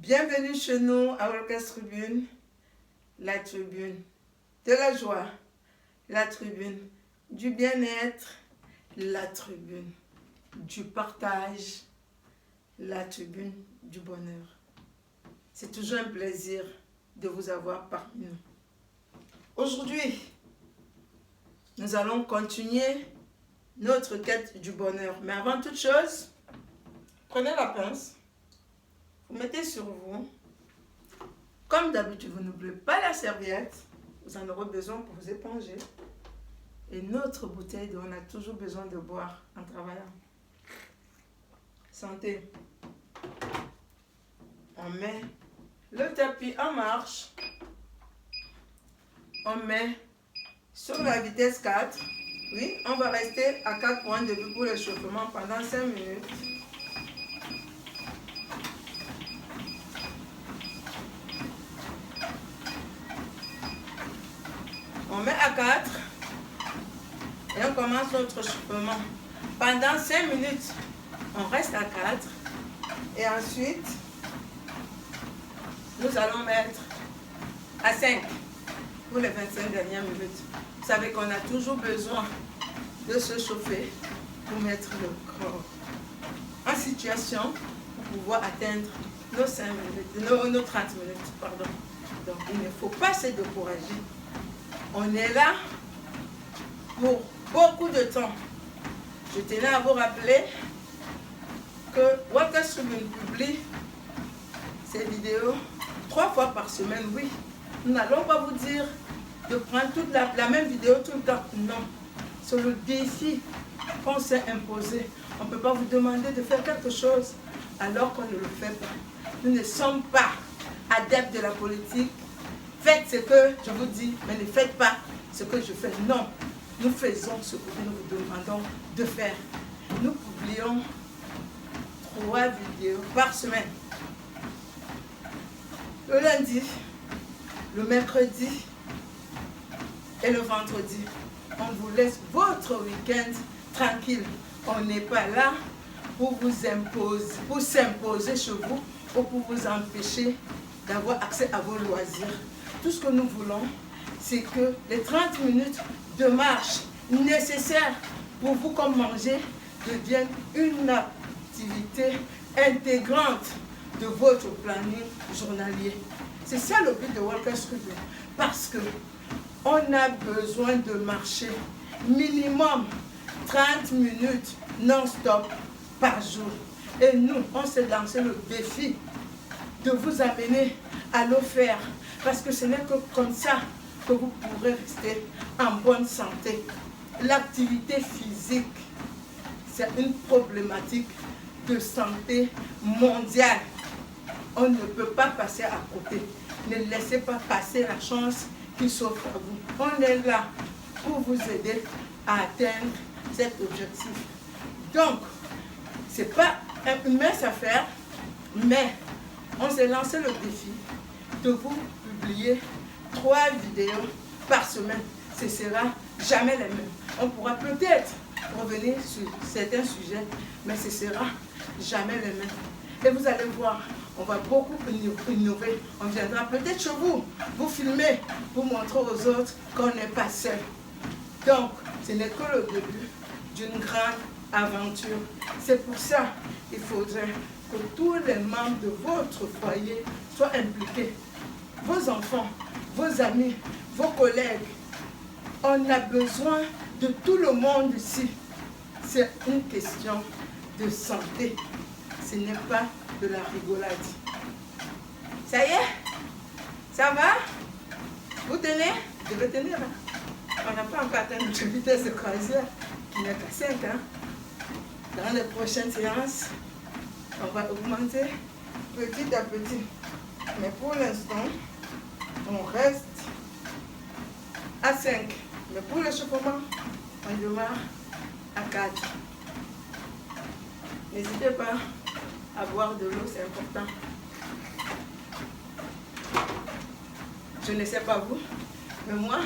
Bienvenue chez nous à Walker's Tribune, la tribune de la joie, la tribune du bien-être, la tribune du partage, la tribune du bonheur. C'est toujours un plaisir de vous avoir parmi nous. Aujourd'hui, nous allons continuer notre quête du bonheur. Mais avant toute chose, prenez la pince, vous mettez sur vous. Comme d'habitude, vous n'oubliez pas la serviette. Vous en aurez besoin pour vous éponger. Et notre bouteille d'eau, on a toujours besoin de boire en travaillant. Santé. On met le tapis en marche. On met sur la vitesse 4. Oui, on va rester à 4 points de vue pour l'échauffement pendant 5 minutes. On met à 4 et on commence notre échauffement. Pendant 5 minutes, on reste à 4 et ensuite, nous allons mettre à 5 pour les 25 dernières minutes. Vous savez qu'on a toujours besoin de se chauffer pour mettre le corps en situation pour pouvoir atteindre nos 5 minutes, nos 30 minutes. Pardon. Donc il ne faut pas se décourager. On est là pour beaucoup de temps. Je tenais à vous rappeler que Walker's Tribune publie ces vidéos 3 fois par semaine. Oui, nous n'allons pas vous dire de prendre toute la même vidéo tout le temps. Non, c'est le défi qu'on s'est imposé. On ne peut pas vous demander de faire quelque chose alors qu'on ne le fait pas. Nous ne sommes pas adeptes de la politique. Faites ce que je vous dis, mais ne faites pas ce que je fais. Non, nous faisons ce que nous vous demandons de faire. Nous publions 3 vidéos par semaine. Le lundi, le mercredi et le vendredi. On vous laisse votre week-end tranquille. On n'est pas là pour vous imposer, pour s'imposer chez vous ou pour vous empêcher d'avoir accès à vos loisirs. Tout ce que nous voulons, c'est que les 30 minutes de marche nécessaires pour vous comme manger deviennent une activité intégrante de votre planning journalier. C'est ça le but de Walker's Tribune. Parce que on a besoin de marcher minimum 30 minutes non-stop par jour. Et nous, on s'est lancé le défi de vous amener à le faire. Parce que ce n'est que comme ça que vous pourrez rester en bonne santé. L'activité physique, c'est une problématique de santé mondiale. On ne peut pas passer à côté. Ne laissez pas passer la chance qui s'offre à vous. On est là pour vous aider à atteindre cet objectif. Donc, ce n'est pas une mince affaire, mais on s'est lancé le défi de vous publier 3 vidéos par semaine. Ce ne sera jamais les mêmes. On pourra peut-être revenir sur certains sujets, mais ce ne sera jamais les mêmes. Et vous allez voir, on va beaucoup innover. On viendra peut-être chez vous, vous filmer, vous montrer aux autres qu'on n'est pas seul. Donc, ce n'est que le début d'une grande aventure. C'est pour ça qu'il faudrait que tous les membres de votre foyer soient impliqués. Vos enfants, vos amis, vos collègues. On a besoin de tout le monde ici. C'est une question de santé. Ce n'est pas de la rigolade. Ça y est? Ça va? Vous tenez? Je vais tenir. On n'a pas encore atteint notre vitesse de croisière qui n'est qu'à 5. Dans les prochaines séances, on va augmenter petit à petit. Mais pour l'instant, on reste à 5. Mais pour l'échauffement, on démarre à 4. N'hésitez pas à boire de l'eau, c'est important. Je ne sais pas vous, mais moi,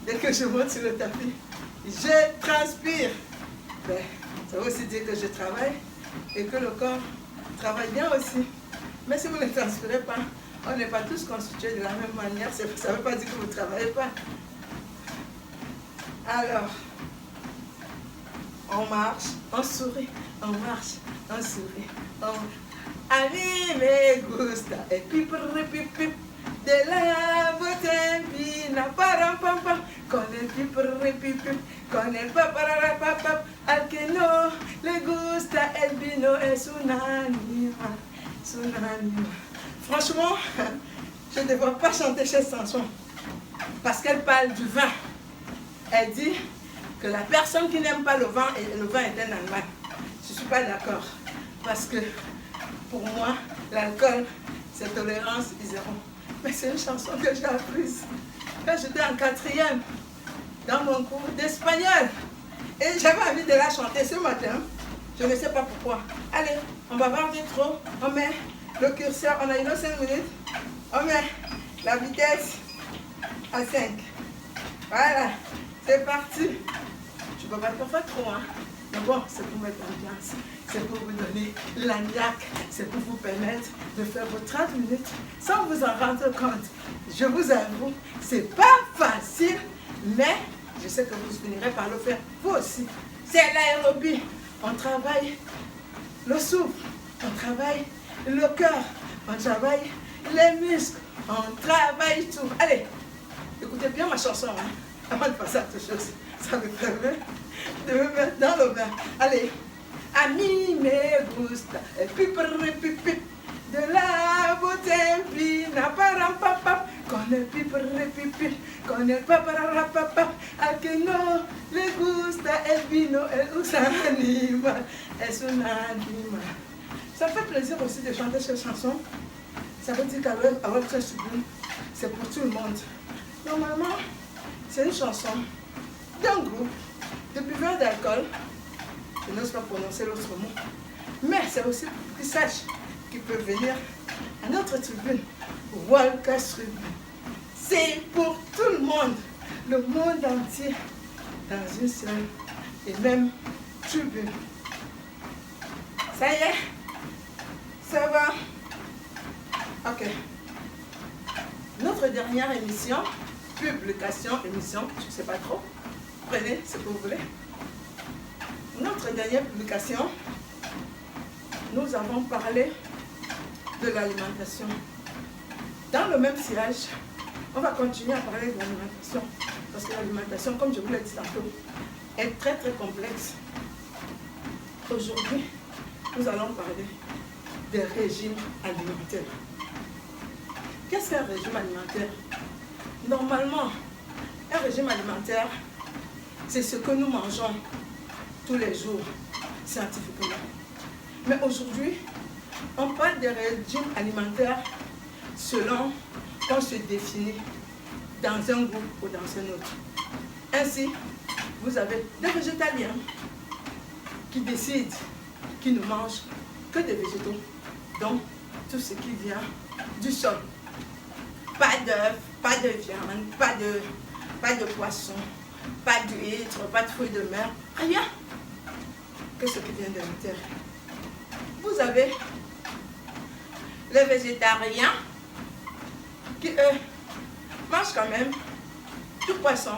dès que je monte sur le tapis, je transpire. Ben, ça veut aussi dire que je travaille et que le corps travaille bien aussi. Mais si vous ne transpirez pas, on n'est pas tous constitués de la même manière. Ça ne veut pas dire que vous ne travaillez pas. Alors, on marche, on sourit, on marche, on sourit, A mí me gusta el pipiripipip de la botellina para pam pam con el pipiripipip, con el paparapapap. Al que no le gusta el vino es un animal, es un animal. Franchement, je ne devrais pas chanter cette chanson parce qu'elle parle du vin. Elle dit que la personne qui n'aime pas le vin est un animal. Je ne suis pas d'accord parce que pour moi, l'alcool, c'est tolérance zéro. Mais c'est une chanson que j'ai apprise quand j'étais en 4e dans mon cours d'espagnol. Et j'avais envie de la chanter ce matin. Je ne sais pas pourquoi. Allez, on va voir trop. On met le curseur, on a une autre 5 minutes. On met la vitesse à 5. Voilà, c'est parti. Je ne peux pas le faire trop, hein. Mais bon, c'est pour mettre l'ambiance, c'est pour vous donner la niaque, c'est pour vous permettre de faire vos 30 minutes sans vous en rendre compte. Je vous avoue, c'est pas facile, mais je sais que vous finirez par le faire vous aussi. C'est l'aérobie. On travaille le souffle, on travaille le cœur, on travaille les muscles, on travaille tout. Allez, écoutez bien ma chanson, hein, avant de passer à autre chose. Ça me permet de me mettre dans le bain. Allez. A mí me gusta el pipiripipip de la botellina para papap con el pipiripipip, con el paparapapap. Al que no le gusta el vino es un animal, es un animal. Ça me fait plaisir aussi de chanter cette chanson. Ça veut dire qu'avec ce sublime, c'est pour tout le monde. Normalement, c'est une chanson d'un groupe de buveurs d'alcool, je n'ose pas prononcer l'autre mot, mais c'est aussi pour qu'ils sachent qu'ils peuvent venir à notre tribune, Walker Tribune. C'est pour tout le monde entier, dans une seule et même tribune. Ça y est, ça va. Ok. Notre dernière émission, émission, je ne sais pas trop. Prenez ce que vous voulez. Notre dernière publication, nous avons parlé de l'alimentation. Dans le même sillage, on va continuer à parler de l'alimentation. Parce que l'alimentation, comme je vous l'ai dit tantôt, est très très complexe. Aujourd'hui, nous allons parler des régimes alimentaires. Qu'est-ce qu'un régime alimentaire? Normalement, un régime alimentaire, c'est ce que nous mangeons tous les jours, scientifiquement. Mais aujourd'hui, on parle des régimes alimentaires selon qu'on se définit dans un groupe ou dans un autre. Ainsi, vous avez des végétaliens qui décident qu'ils ne mangent que des végétaux, donc tout ce qui vient du sol. Pas d'œufs, pas de viande, pas de poisson, pas d'huîtres, pas de fruits de mer, rien que ce qui vient de la terre. Vous avez les végétariens qui, eux, mangent quand même du poisson,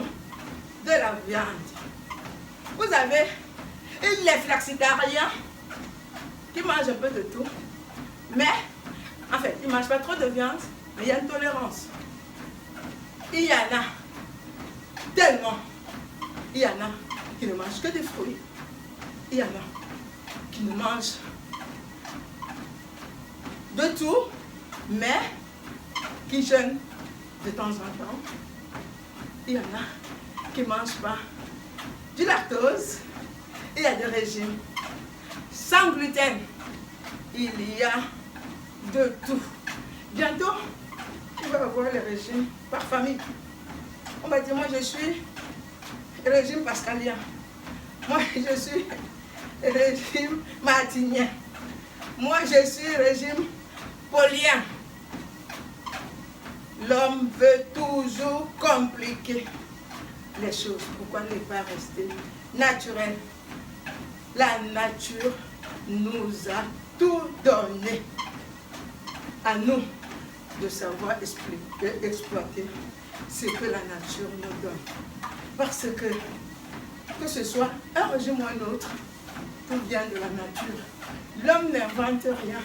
de la viande. Vous avez les flexitariens qui mangent un peu de tout, mais en fait, ils ne mangent pas trop de viande, mais il y a une tolérance. Il y en a tellement. Il y en a qui ne mangent que des fruits. Il y en a qui ne mangent de tout, mais qui jeûnent de temps en temps. Il y en a qui ne mangent pas du lactose. Il y a des régimes sans gluten. Il y a de tout. Bientôt, il va y avoir les régimes par famille. On va dire, moi je suis régime pascalien. Moi je suis régime martinien. Moi je suis régime paulien. L'homme veut toujours compliquer les choses. Pourquoi ne pas rester naturel? La nature nous a tout donné. à nous de savoir exploiter ce que la nature nous donne. Parce que ce soit un régime ou un autre, tout vient de la nature. L'homme n'invente rien.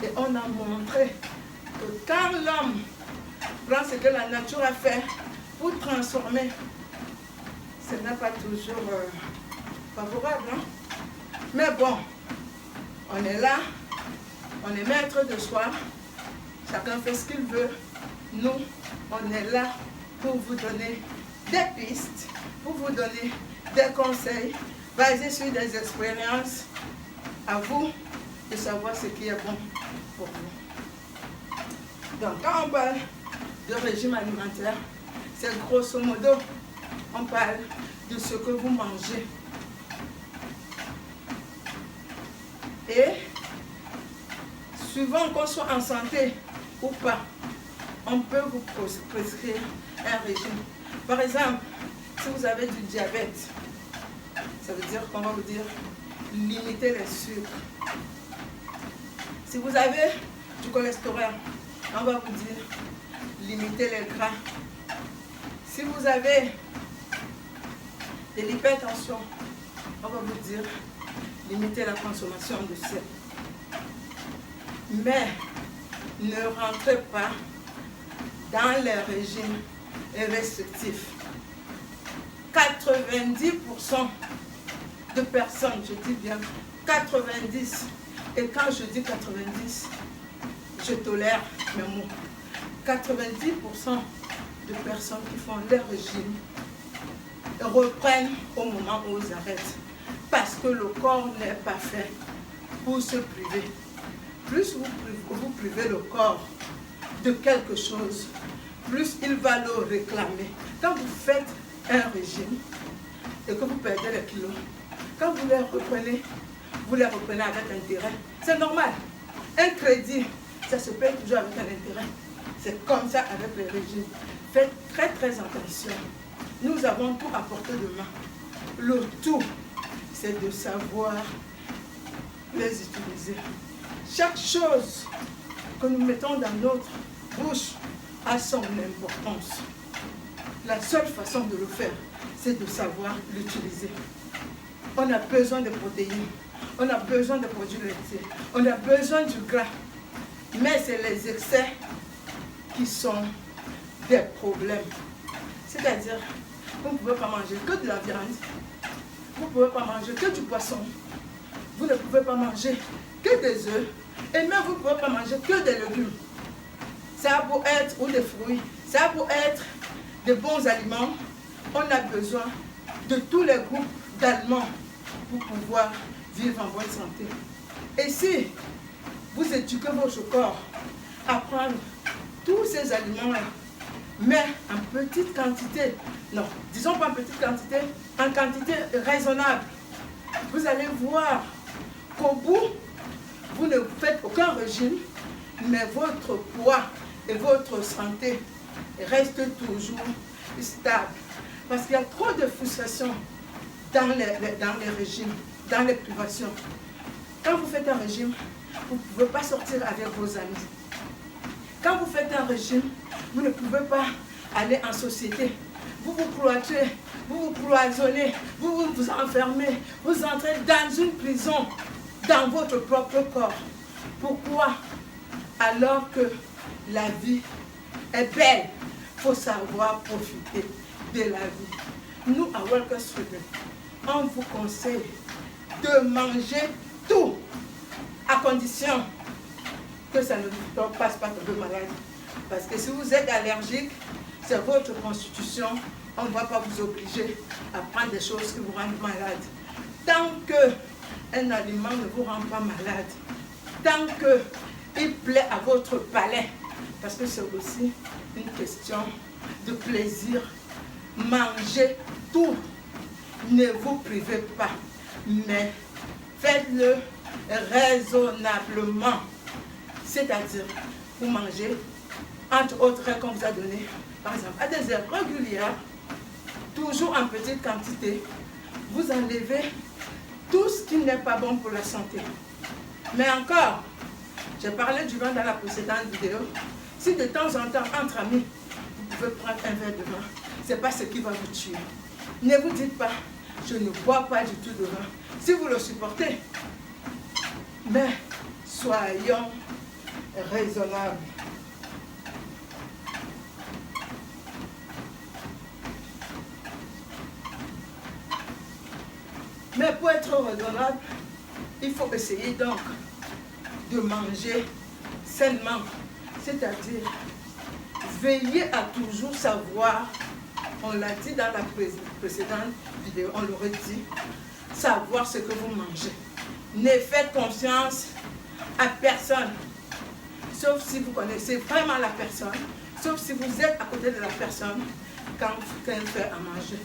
Et on a montré que quand l'homme prend ce que la nature a fait pour transformer, ce n'est pas toujours favorable. Hein? Mais bon, on est là, on est maître de soi, chacun fait ce qu'il veut. Nous, on est là pour vous donner des pistes, pour vous donner des conseils basés sur des expériences. À vous de savoir ce qui est bon pour vous. Donc, quand on parle de régime alimentaire, c'est grosso modo, on parle de ce que vous mangez. Et, suivant qu'on soit en santé ou pas, on peut vous prescrire un régime. Par exemple, si vous avez du diabète, ça veut dire qu'on va vous dire limiter les sucres. Si vous avez du cholestérol, on va vous dire limiter les gras. Si vous avez de l'hypertension, on va vous dire limiter la consommation de sel. Mais ne rentrez pas dans les régimes restrictifs. 90% de personnes, je dis bien 90, et quand je dis 90, je tolère mes mots. 90% de personnes qui font leur régime reprennent au moment où ils arrêtent, parce que le corps n'est pas fait pour se priver. Plus vous privez le corps de quelque chose, plus il va le réclamer. Quand vous faites un régime et que vous perdez les kilos, quand vous les reprenez avec intérêt. C'est normal. Un crédit, ça se paye toujours avec un intérêt. C'est comme ça avec les régimes. Faites très très attention. Nous avons tout à portée de main. Le tout, c'est de savoir les utiliser. Chaque chose que nous mettons dans notre bouche a son importance. La seule façon de le faire, c'est de savoir l'utiliser. On a besoin de protéines, on a besoin de produits laitiers, on a besoin du gras. Mais c'est les excès qui sont des problèmes. C'est-à-dire, vous ne pouvez pas manger que de la viande, vous ne pouvez pas manger que du poisson, vous ne pouvez pas manger que des œufs, et même vous ne pouvez pas manger que des légumes. Ça a beau être, ou des fruits, ça a beau être de bons aliments, on a besoin de tous les groupes d'aliments pour pouvoir vivre en bonne santé. Et si vous éduquez votre corps à prendre tous ces aliments-là, mais en petite quantité, non, disons pas en petite quantité, en quantité raisonnable, vous allez voir qu'au bout, vous ne faites aucun régime, mais votre poids et votre santé restent toujours stables. Parce qu'il y a trop de frustration dans les régimes, dans les privations. Quand vous faites un régime, vous ne pouvez pas sortir avec vos amis. Quand vous faites un régime, vous ne pouvez pas aller en société. Vous vous cloîtrez, vous vous cloisonnez, vous vous enfermez, vous entrez dans une prison, dans votre propre corps. Pourquoi? Alors que la vie est belle, il faut savoir profiter de la vie. Nous, à Welcome Street, on vous conseille de manger tout, à condition que ça ne vous passe pas tomber malade. Parce que si vous êtes allergique, c'est votre constitution, on ne va pas vous obliger à prendre des choses qui vous rendent malade. Tant qu'un aliment ne vous rend pas malade, tant qu'il plaît à votre palais, parce que c'est aussi une question de plaisir, mangez tout, ne vous privez pas, mais faites-le raisonnablement. C'est-à-dire, vous mangez, entre autres qu'on vous a donné, par exemple, à des heures régulières, toujours en petite quantité, vous enlevez tout ce qui n'est pas bon pour la santé. Mais encore, J'ai parlé du vin dans la précédente vidéo. Si de temps en temps, entre amis, vous pouvez prendre un verre de vin, ce n'est pas ce qui va vous tuer. Ne vous dites pas, je ne bois pas du tout de vin. Si vous le supportez, mais soyons raisonnables. Mais pour être raisonnable, il faut essayer donc de manger sainement. C'est-à-dire, veiller à toujours savoir, on l'a dit dans la précédente vidéo, on l'aurait dit, savoir ce que vous mangez. Ne faites confiance à personne, sauf si vous connaissez vraiment la personne, sauf si vous êtes à côté de la personne quand elle fait à manger.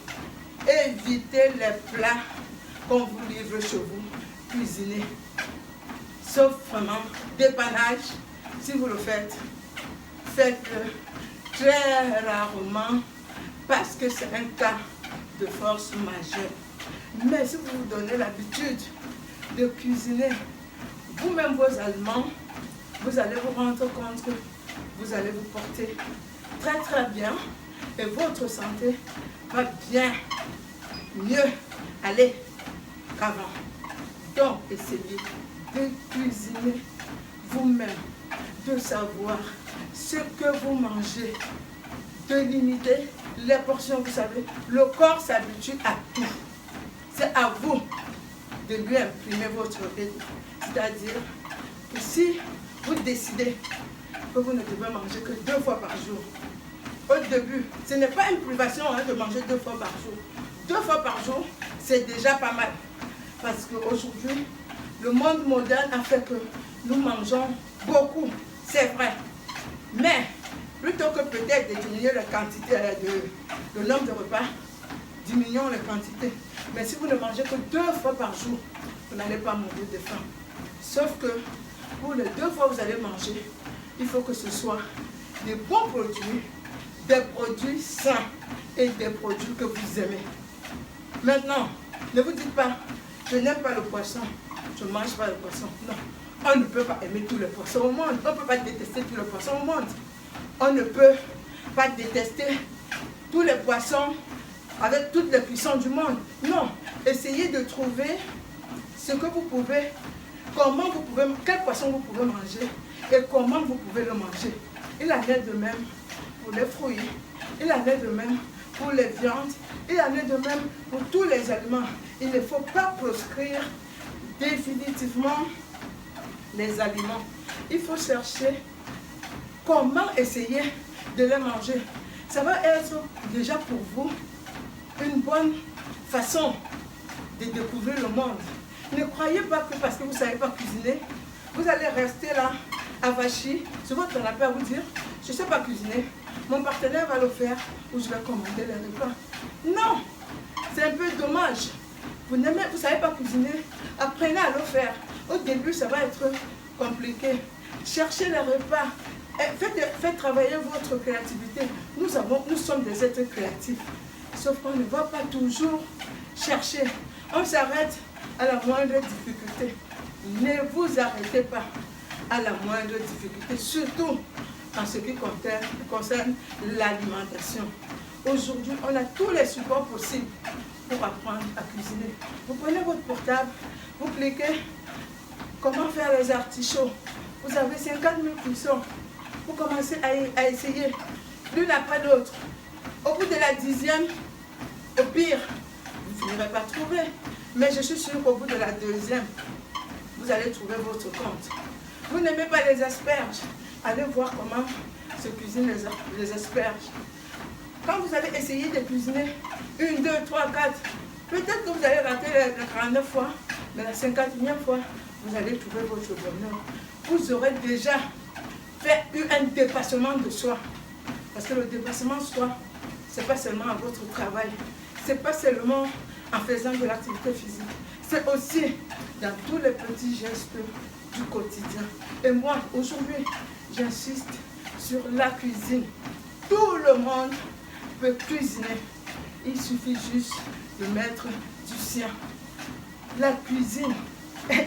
Évitez les plats qu'on vous livre chez vous, cuisinez. Sauf vraiment dépannage, si vous le faites, faites-le très rarement parce que c'est un cas de force majeure. Mais si vous vous donnez l'habitude de cuisiner vous-même vos aliments, vous allez vous rendre compte que vous allez vous porter très très bien et votre santé va bien mieux aller qu'avant. Donc, essayez de cuisiner vous-même, de savoir ce que vous mangez, de limiter les portions. Vous savez, le corps s'habitue à tout. C'est à vous de lui imprimer votre rythme. C'est-à-dire que si vous décidez que vous ne devez manger que 2 fois par jour, au début, ce n'est pas une privation de manger 2 fois par jour. 2 fois par jour, c'est déjà pas mal. Parce qu'aujourd'hui, le monde moderne a fait que nous mangeons beaucoup, c'est vrai. Mais plutôt que peut-être de diminuer la quantité, le nombre de repas, diminuons les quantités. Mais si vous ne mangez que 2 fois par jour, vous n'allez pas mourir de faim. Sauf que pour les 2 fois que vous allez manger, il faut que ce soit des bons produits, des produits sains et des produits que vous aimez. Maintenant, ne vous dites pas, je n'aime pas le poisson, je ne mange pas le poisson. Non, on ne peut pas aimer tous les poissons au monde. On ne peut pas détester tous les poissons au monde. On ne peut pas détester tous les poissons avec toutes les puissances du monde. Non, essayez de trouver ce que vous pouvez, comment vous pouvez, quel poisson vous pouvez manger et comment vous pouvez le manger. Il en est de même pour les fruits, il en est de même pour les viandes, il en est de même pour tous les aliments. Il ne faut pas proscrire définitivement les aliments. Il faut chercher comment essayer de les manger. Ça va être déjà pour vous une bonne façon de découvrir le monde. Ne croyez pas que parce que vous ne savez pas cuisiner, vous allez rester là, avachi, sur votre canapé à vous dire, je ne sais pas cuisiner, mon partenaire va le faire ou je vais commander les repas. Non, c'est un peu dommage. Vous ne savez pas cuisiner, apprenez à le faire. Au début, ça va être compliqué. Cherchez les repas. Faites travailler votre créativité. Nous sommes des êtres créatifs. Sauf qu'on ne va pas toujours chercher. On s'arrête à la moindre difficulté. Ne vous arrêtez pas à la moindre difficulté, surtout en ce qui concerne l'alimentation. Aujourd'hui, on a tous les supports possibles pour apprendre à cuisiner. Vous prenez votre portable, vous cliquez comment faire les artichauts. Vous avez 50 000 cuissons. Vous commencez à essayer l'une après l'autre. Au bout de la 10e, au pire, vous ne finirez pas trouver. Mais je suis sûre qu'au bout de la 2e, vous allez trouver votre compte. Vous n'aimez pas les asperges, allez voir comment se cuisinent les asperges. Quand vous allez essayer de cuisiner 1, 2, 3, 4, peut-être que vous allez rater la 49 fois, mais la 50e fois, vous allez trouver votre bonheur. Vous aurez déjà eu un dépassement de soi. Parce que le dépassement de soi, ce n'est pas seulement à votre travail, ce n'est pas seulement en faisant de l'activité physique, c'est aussi dans tous les petits gestes du quotidien. Et moi, aujourd'hui, j'insiste sur la cuisine. Tout le monde peut cuisiner. Il suffit juste de mettre du sien. La cuisine,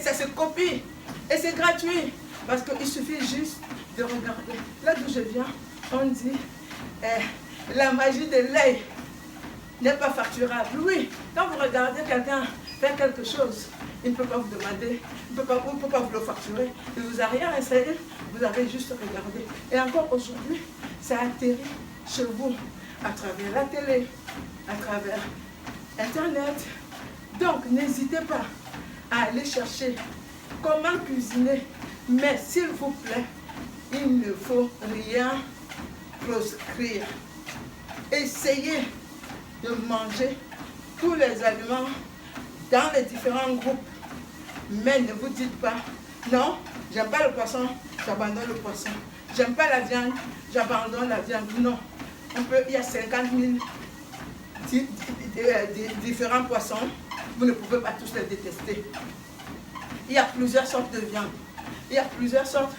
ça se copie et c'est gratuit. Parce qu'il suffit juste de regarder. Là d'où je viens, on dit la magie de l'œil n'est pas facturable. Oui, quand vous regardez quelqu'un faire quelque chose, il ne peut pas vous demander, il ne peut pas vous le facturer. Il ne vous a rien essayé, vous avez juste regardé. Et encore aujourd'hui, ça atterrit chez vous à travers la télé, à travers Internet. Donc, n'hésitez pas à aller chercher comment cuisiner. Mais s'il vous plaît, il ne faut rien proscrire. Essayez de manger tous les aliments dans les différents groupes. Mais ne vous dites pas, non, j'aime pas le poisson, j'abandonne le poisson. J'aime pas la viande, j'abandonne la viande. Non, il y a 50 000 différents poissons. Vous ne pouvez pas tous les détester. Il y a plusieurs sortes de viande. Il y a plusieurs sortes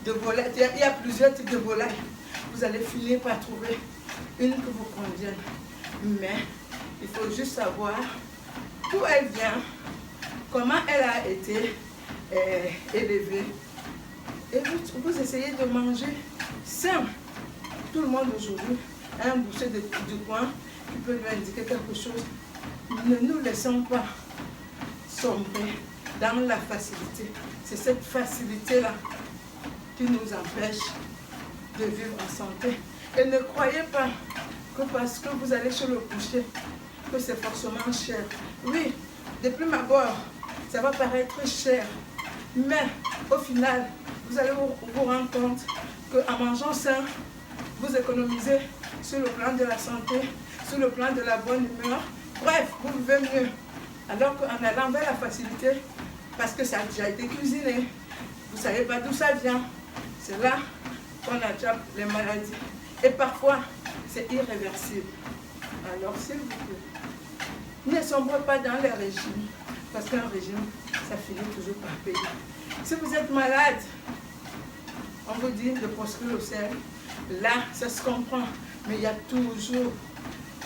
de volailles. Il y a plusieurs types de volailles. Vous allez finir par trouver une que vous convienne. Mais il faut juste savoir d'où elle vient, comment elle a été élevée. Et vous essayez de manger sain. Tout le monde aujourd'hui a un boucher du coin qui peut lui indiquer quelque chose. Ne nous laissons pas sombrer dans la facilité. C'est cette facilité-là qui nous empêche de vivre en santé. Et ne croyez pas que parce que vous allez chez le boucher, que c'est forcément cher. Oui, de prime abord, ça va paraître cher. Mais au final, vous allez vous rendre compte qu'en mangeant sain, vous économisez sur le plan de la santé, sur le plan de la bonne humeur. Bref, vous vivez mieux. Alors qu'en allant vers la facilité, parce que ça a déjà été cuisiné, vous ne savez pas d'où ça vient. C'est là qu'on attrape les maladies. Et parfois, c'est irréversible. Alors, s'il vous plaît, ne sombrez pas dans les régimes, parce qu'un régime, ça finit toujours par payer. Si vous êtes malade, on vous dit de proscrire le sel. Là, ça se comprend, mais il y a toujours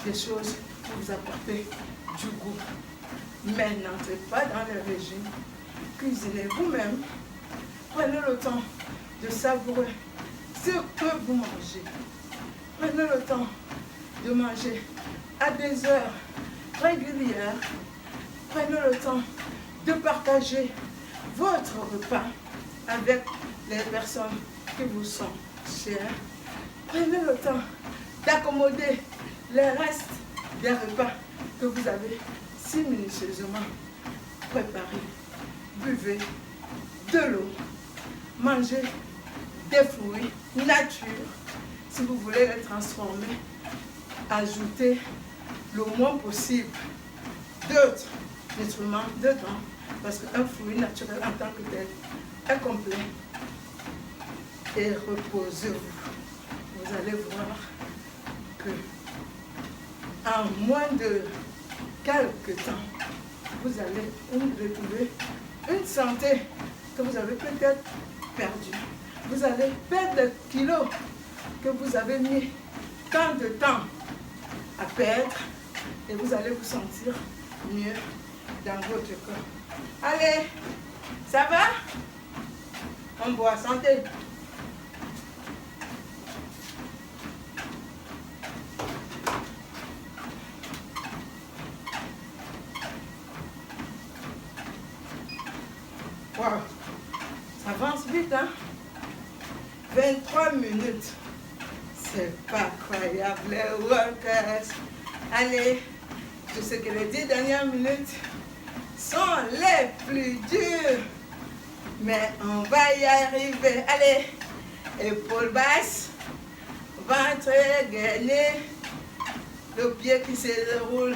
des choses pour vous apporter du goût. Mais n'entrez pas dans le régime. Cuisinez vous-même. Prenez le temps de savourer ce que vous mangez. Prenez le temps de manger à des heures régulières. Prenez le temps de partager votre repas avec les personnes qui vous sont chères. Prenez le temps d'accommoder les restes des repas que vous avez si minutieusement préparés. Buvez de l'eau, mangez des fruits nature. Si vous voulez les transformer, ajoutez le moins possible d'autres nutriments dedans, parce qu'un fruit naturel en tant que tel est complet. Et reposez-vous. Vous allez voir que en moins de quelques temps, vous allez retrouver une santé que vous avez peut-être perdue. Vous allez perdre des kilos que vous avez mis tant de temps à perdre et vous allez vous sentir mieux dans votre corps. Allez, ça va? On boit, santé. Wow, ça avance vite, hein? 23 minutes. C'est pas croyable, les workers. Allez, je sais que les 10 dernières minutes sont les plus dures. Mais on va y arriver. Allez, épaules basses, ventre gainé, le pied qui se déroule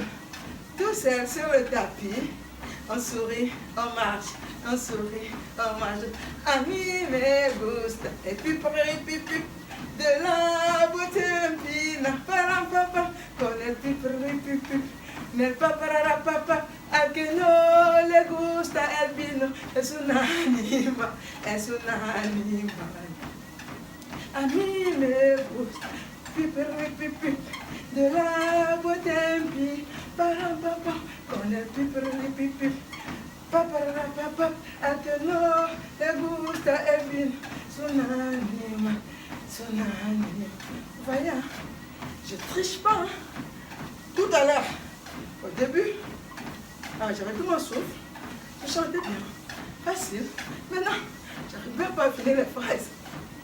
tout seul sur le tapis. On sourit, on marche, on sourit, on marche. A mí me gusta, et puis de la beauté fina, para papa, con el pipi, nel papara papa, al que no le gusta el vino, es un animal, es un animal. A mí me gusta, pipi, de la beauté fina, para papa, con el pipi, papara papa, al que no le gusta el vino. copine. Sonanima, sonanima. Vous voyez, hein? Je triche pas. Hein? Tout à l'heure, au début, j'avais tout mon souffle. Je chantais bien. Facile. Maintenant, j'arrive même pas à finir les phrases.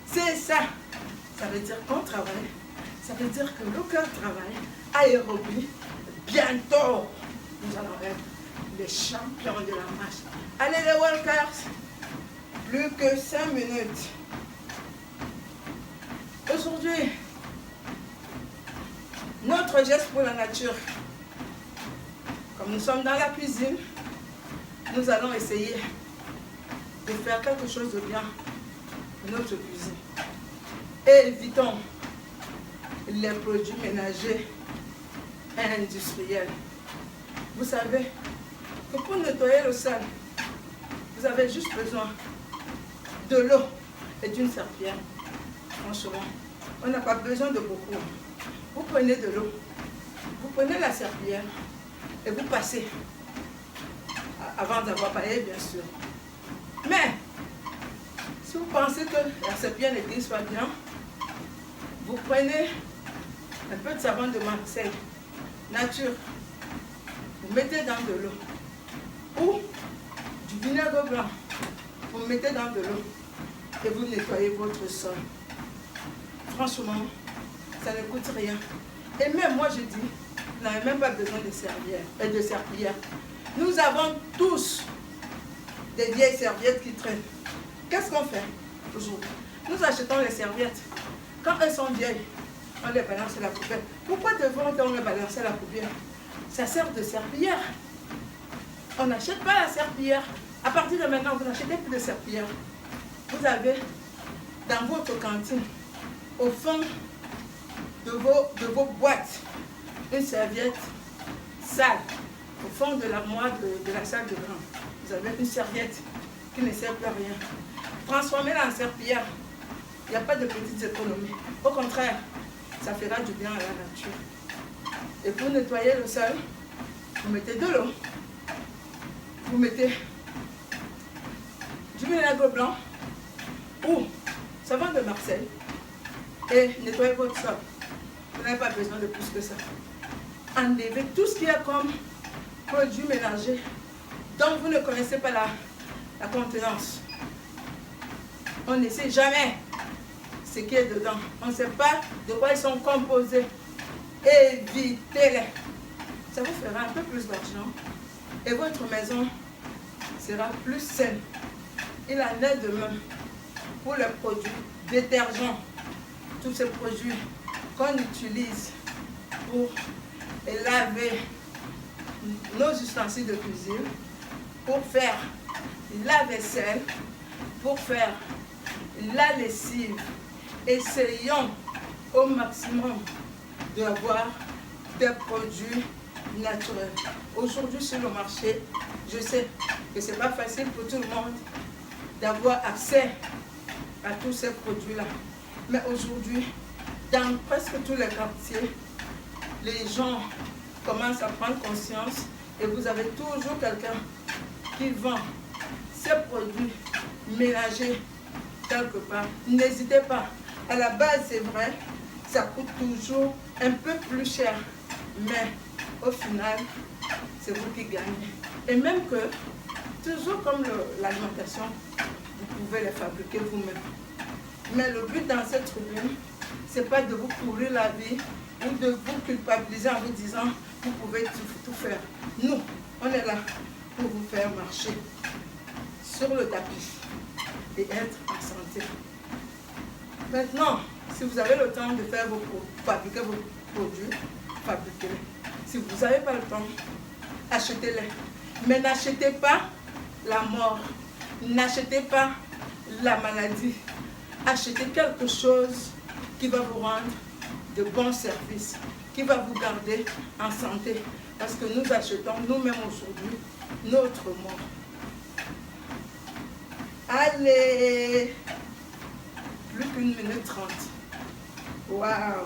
C'est ça. Ça veut dire qu'on travaille. Ça veut dire que le cœur travaille. Aérobie. Bientôt, nous allons être les champions de la marche. Allez les walkers. Plus que 5 minutes. Aujourd'hui, notre geste pour la nature. Comme nous sommes dans la cuisine, nous allons essayer de faire quelque chose de bien dans notre cuisine. Et évitons les produits ménagers industriels. Vous savez que pour nettoyer le sol, vous avez juste besoin de l'eau et d'une serpillière. Franchement, on n'a pas besoin de beaucoup. Vous prenez de l'eau, vous prenez la serpillière et vous passez avant d'avoir paillé, bien sûr. Mais si vous pensez que la serpillière ne glisse pas bien, vous prenez un peu de savon de Marseille nature, vous mettez dans de l'eau ou du vinaigre blanc, vous mettez dans de l'eau et vous nettoyez votre sol. Franchement, ça ne coûte rien. Et même moi je dis, vous n'avez même pas besoin de serpillière. Nous avons tous des vieilles serviettes qui traînent. Qu'est-ce qu'on fait aujourd'hui? Nous achetons les serviettes. Quand elles sont vieilles, on les balance à la poubelle. Pourquoi devons-on les balancer à la poubelle? Ça sert de serpillière. On n'achète pas la serpillière. À partir de maintenant, vous n'achetez plus de serpillière. Vous avez dans votre cantine, au fond de vos boîtes, une serviette sale. Au fond de l'armoire de la salle de bain, vous avez une serviette qui ne sert plus à rien. Transformez-la en serpillière. Il n'y a pas de petites économies. Au contraire, ça fera du bien à la nature. Et pour nettoyer le sol, vous mettez de l'eau. Vous mettez du vinaigre blanc ou savon de Marseille et nettoyez votre sol. Vous n'avez pas besoin de plus que ça. Enlevez tout ce qu'il y a comme produits ménagers dont vous ne connaissez pas la contenance. On ne sait jamais ce qui est dedans. On ne sait pas de quoi ils sont composés. Évitez-les. Ça vous fera un peu plus d'argent et votre maison sera plus saine. Il en est de même pour les produits détergents. Tous ces produits qu'on utilise pour laver nos ustensiles de cuisine, pour faire la vaisselle, pour faire la lessive. Essayons au maximum d'avoir des produits naturels. Aujourd'hui sur le marché, je sais que ce n'est pas facile pour tout le monde d'avoir accès à tous ces produits-là. Mais aujourd'hui, dans presque tous les quartiers, les gens commencent à prendre conscience et vous avez toujours quelqu'un qui vend ces produits mélangés quelque part. N'hésitez pas. À la base, c'est vrai, ça coûte toujours un peu plus cher. Mais au final, c'est vous qui gagnez. Et même que, toujours comme l'alimentation, vous pouvez les fabriquer vous-même. Mais le but dans cette tribune, c'est pas de vous pourrir la vie ou de vous culpabiliser en vous disant vous pouvez tout faire. Nous, on est là pour vous faire marcher sur le tapis et être en santé. Maintenant, si vous avez le temps de faire fabriquer vos produits, fabriquez-les. Si vous n'avez pas le temps, achetez-les. Mais n'achetez pas la mort. N'achetez pas la maladie. Achetez quelque chose qui va vous rendre de bons services, qui va vous garder en santé. Parce que nous achetons nous-mêmes aujourd'hui notre mort. Allez! Plus qu'une minute 30. Waouh!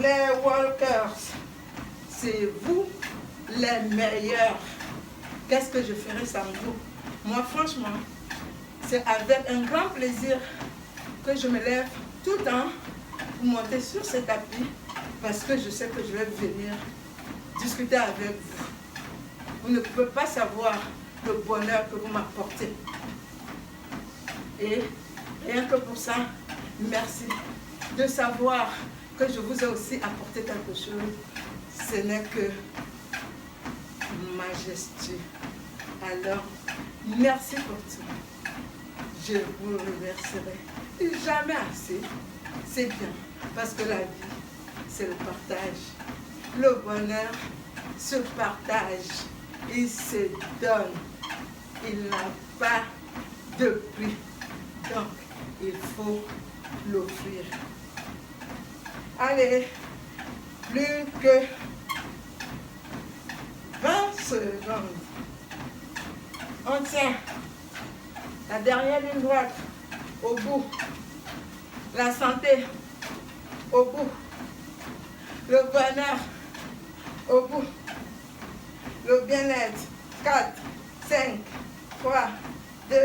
Les walkers, c'est vous les meilleurs. Qu'est-ce que je ferai sans vous? Moi, franchement, C'est avec un grand plaisir que je me lève tout le temps pour monter sur ce tapis parce que je sais que je vais venir discuter avec vous. Vous ne pouvez pas savoir le bonheur que vous m'apportez. Et rien que pour ça, merci de savoir que je vous ai aussi apporté quelque chose. Ce n'est que majestueux. Alors, merci pour tout. Je vous remercierai jamais assez. C'est bien, parce que la vie, c'est le partage. Le bonheur se partage. Il se donne. Il n'a pas de prix. Donc, il faut l'offrir. Allez, plus que 20 secondes. On tient la dernière ligne droite au bout. La santé au bout. Le bonheur au bout. Le bien-être. 4, 5, 3, 2,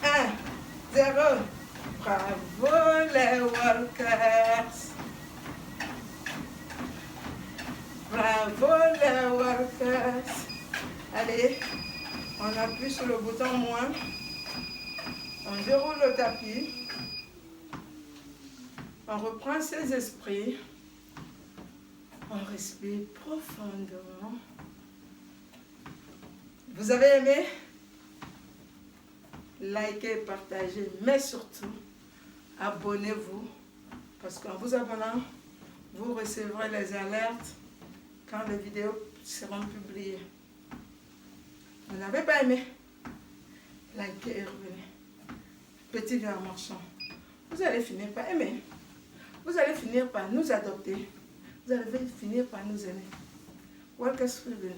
1, 0. Bravo les walkers. Bravo les walkers. Allez, on appuie sur le bouton moins. On déroule le tapis. On reprend ses esprits. On respire profondément. Vous avez aimé? Likez, partagez, mais surtout, abonnez-vous. Parce qu'en vous abonnant, vous recevrez les alertes quand les vidéos seront publiées. Vous n'avez pas aimé? Likez et revenez. Petit verre marchand. Vous allez finir par aimer. Vous allez finir par nous adopter. Vous allez finir par nous aimer. Walker Sweden,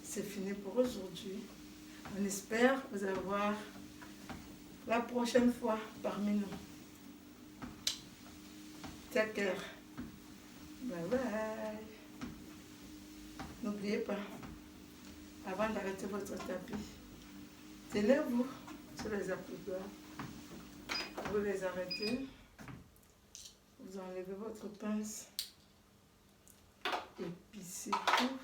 c'est fini pour aujourd'hui. On espère vous avoir la prochaine fois parmi nous. Take care. Bye bye. N'oubliez pas, avant d'arrêter votre tapis, tenez-vous sur les appuis-doigts. Vous les arrêtez. Vous enlevez votre pince et puis c'est tout.